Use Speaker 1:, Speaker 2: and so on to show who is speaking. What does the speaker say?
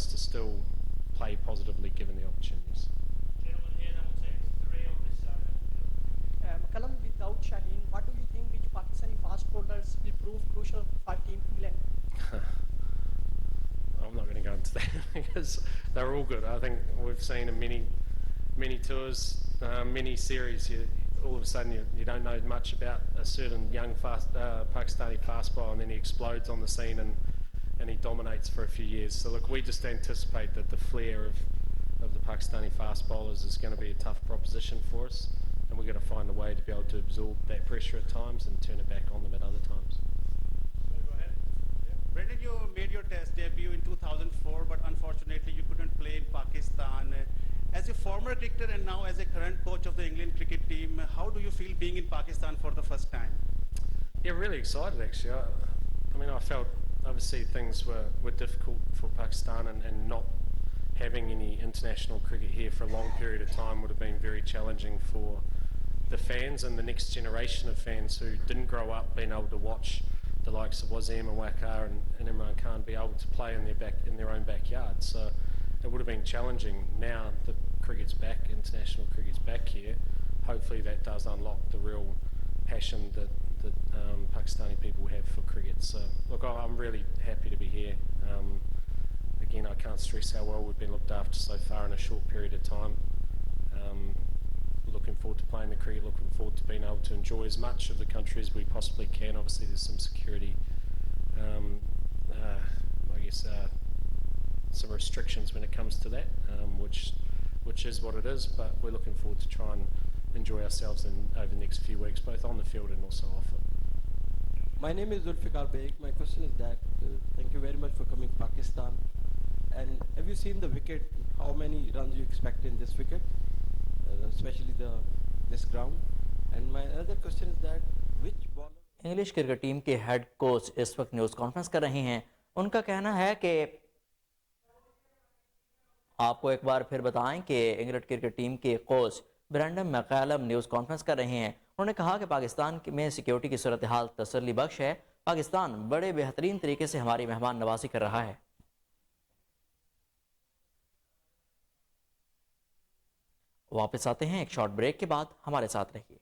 Speaker 1: us to still play positively given the opportunities.
Speaker 2: Gentlemen here, then we'll take 3 on this side.
Speaker 3: Mekkallum, without Shaheen, what do you think which Pakistani fast bowlers will prove crucial for Team England?
Speaker 1: I'm not going to go into that because they're all good. I think we've seen in many tours, many series, all of a sudden you don't know much about a certain young Pakistani fast bowler, and then he explodes on the scene and he dominates for a few years. So look, we just anticipate that the flair of the Pakistani fast bowlers is going to be a tough proposition for us, and we're going to find a way to be able to absorb that pressure at times and turn it back on them at other times.
Speaker 2: Go ahead.
Speaker 4: Brandon, you made your test debut in 2004, but unfortunately you couldn't play in Pakistan. As a former cricketer and now as a current coach of the England cricket team, how do you feel being in Pakistan for the first time?
Speaker 1: Yeah, really excited actually. I mean, I felt obviously things were difficult for Pakistan, and not having any international cricket here for a long period of time would have been very challenging for the fans and the next generation of fans who didn't grow up being able to watch the likes of Wasim and Waqar and Imran Khan be able to play in their own backyard. So it would have been challenging. Now the cricket's back, international cricket's back here. Hopefully that does unlock the real passion that Pakistani people have for cricket. So look, I'm really happy to be here. Again, I can't stress how well we've been looked after so far in a short period of time. Looking forward to playing the cricket, looking forward to being able to enjoy as much of the country as we possibly can. Obviously there's some security, I guess some restrictions when it comes to that, which is what it is, but we're looking forward to try and enjoy ourselves over the next few weeks, both on the field and also off it.
Speaker 5: My name is Zulfikar Beg. My question is that thank you very much for coming to Pakistan. And have you seen the wicket? How many runs you expect in this wicket, especially this ground? And my other question is that which bowler?
Speaker 6: English cricket team के head coach इस वक्त news conference कर रहे हैं। उनका कहना है कि आपको एक बार फिर बताएं कि इंग्लैंड क्रिकेट टीम के coach Brendon McCullum news conference कर रहे हैं। उन्होंने कहा कि पाकिस्तान में सिक्योरिटी की सूरत हाल तसल्ली बख्श है। पाकिस्तान बड़े बेहतरीन तरीके से हमारी मेहमान नवाजी कर रहा है। वापस आते हैं एक शॉर्ट ब्रेक के बाद, हमारे साथ रहिए।